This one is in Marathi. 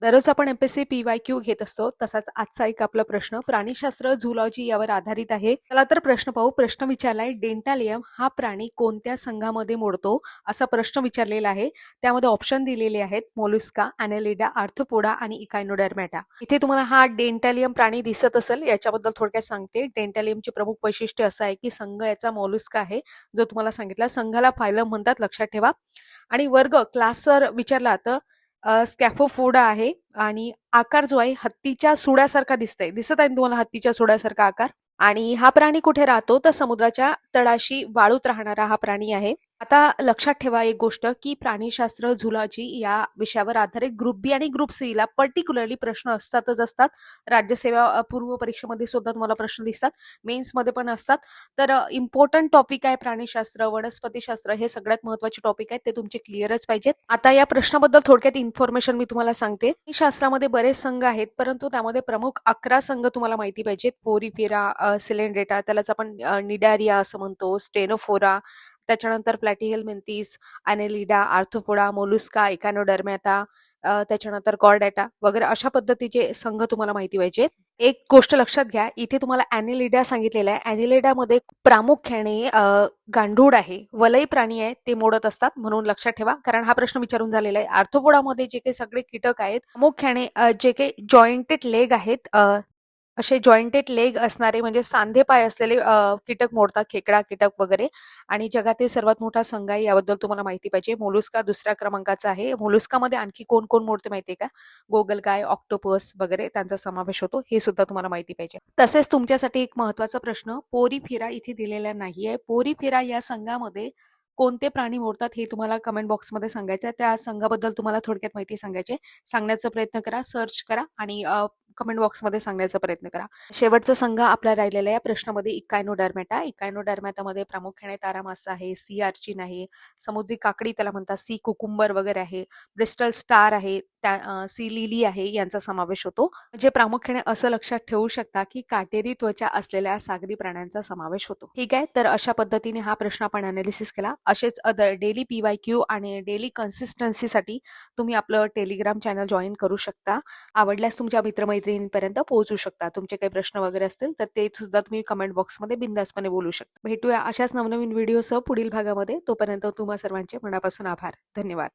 दररोज आपण एमपीएससी पीवायक्यू घेत असतो. तसाच आजचा एक आपला प्रश्न प्राणीशास्त्र झूलॉजी यावर आधारित आहे. चला तर प्रश्न पाहू. प्रश्न विचारलाय, डेंटालियम हा प्राणी कोणत्या संघामध्ये मोडतो, असा प्रश्न विचारलेला आहे. त्यामध्ये ऑप्शन दिलेले आहेत: मोलुस्का, ॲनेलिडा, आर्थ्रोपोडा आणि इकायनोडर्मॅटा. इथे तुम्हाला हा डेंटालियम प्राणी दिसत असेल. याच्याबद्दल थोडक्यात सांगते. डेंटालियमचे प्रमुख वैशिष्ट्य असं आहे की संघ याचा मोलुस्का आहे, जो तुम्हाला सांगितला. संघाला फायलम म्हणतात, लक्षात ठेवा. आणि वर्ग क्लासवर विचारला तर स्कॅफोफोडा आहे. आणि आकार जो आहे हत्तीच्या सुळ्यासारखा दिसत आहे ना तुम्हाला, हत्तीच्या सुळ्यासारखा आकार. आणि हा प्राणी कुठे राहतो तर समुद्राच्या तळाशी वाळूत राहणारा हा प्राणी आहे. आता लक्षात ठेवा एक गोष्ट की प्राणीशास्त्र झुलॉजी या विषयावर आधारित ग्रुप बी आणि ग्रुप सी ला पर्टिक्युलरली प्रश्न असतातच असतात. राज्यसेवा पूर्व परीक्षेमध्ये सुद्धा तुम्हाला प्रश्न दिसतात, मेन्स मध्ये पण असतात. तर इम्पॉर्टंट टॉपिक आहे प्राणीशास्त्र, वनस्पतीशास्त्र, हे सगळ्यात महत्वाचे टॉपिक आहेत, ते तुमचे क्लिअरच पाहिजेत. आता या प्रश्नाबद्दल थोडक्यात इन्फॉर्मेशन मी तुम्हाला सांगते. शास्त्रामध्ये बरेच संघ आहेत, परंतु त्यामध्ये प्रमुख 11 संघ तुम्हाला माहिती पाहिजेत. पोरीफेरा, सिलेंड्रेटा, त्यालाच आपण निडारिया असं म्हणतो, स्टेनोफोरा, त्याच्यानंतर प्लॅटिहेल्मिंथिस, ॲनेलिडा, आर्थ्रोपोडा, मोलुस्का, इकायनोडर्मॅटा, त्याच्यानंतर कॉर्डेटा वगैरे अशा पद्धतीचे संघ तुम्हाला माहिती पाहिजे. एक गोष्ट लक्षात घ्या, इथे तुम्हाला ॲनेलिडा सांगितलेला आहे. ॲनेलिडामध्ये प्रामुख्याने गांडूळ आहे, वलय प्राणी आहे, ते मोडत असतात, म्हणून लक्षात ठेवा, कारण हा प्रश्न विचारून झालेला आहे. आर्थ्रोपोडामध्ये जे काही सगळे कीटक आहेत, प्रामुख्याने जे काही जॉईंटेड लेग आहेत, असे जॉईंटेड लेग असणारे म्हणजे सांधे पाय असलेले कीटक मोडतात, खेकडा कीटक वगैरे. आणि जगातील सर्वात मोठा संघ आहे, याबद्दल तुम्हाला माहिती पाहिजे. मोलुस्का दुसऱ्या क्रमांकाचा आहे. मोलुस्कामध्ये आणखी कोण कोण मोडते माहितीये का? गोगलगाय, ऑक्टोपस वगैरे त्यांचा समावेश होतो, हे सुद्धा तुम्हाला माहिती पाहिजे. तसेच तुमच्यासाठी एक महत्वाचा प्रश्न पोरीफेरा इथे दिलेला नाहीये. पोरीफेरा या संघामध्ये कोणते प्राणी मोडतात हे तुम्हाला कमेंट बॉक्समध्ये सांगायचं आहे. त्या संघाबद्दल तुम्हाला थोडक्यात माहिती सांगण्याचा प्रयत्न करा, सर्च करा आणि कमेंट बॉक्समध्ये सांगण्याचा प्रयत्न करा. शेवटचा संघ आपला राहिलेला आहे या प्रश्नामध्ये इकायनोडर्मॅटा. इकायनोडर्मॅटामध्ये प्रामुख्याने तारामासा आहे, सी आर्चिन आहे, समुद्री काकडी त्याला म्हणतात, सी कुकुंबर वगैरे आहे, ब्रिस्टल स्टार आहे, सी लिली आहे, यांचा समावेश होतो. म्हणजे प्रामुख्याने असं लक्षात ठेवू शकता की काटेरी त्वचा असलेल्या सागरी प्राण्यांचा समावेश होतो. ठीक आहे, तर अशा पद्धतीने हा प्रश्न आपण अनालिसिस केला. असेच अदर डेली पीवायक्यू आणि डेली कन्सिस्टन्सीसाठी तुम्ही आपलं टेलिग्राम चॅनल जॉईन करू शकता. आवडल्यास तुमच्या मित्रमैत्रिणींपर्यंत पोहोचू शकता. तुमचे काही प्रश्न वगैरे असतील तर ते सुद्धा तुम्ही कमेंट बॉक्समध्ये बिंदासपणे बोलू शकता. भेटूया अशाच नवनवीन व्हिडिओसह पुढील भागामध्ये. तोपर्यंत तुम्हा सर्वांचे मनापासून आभार. धन्यवाद.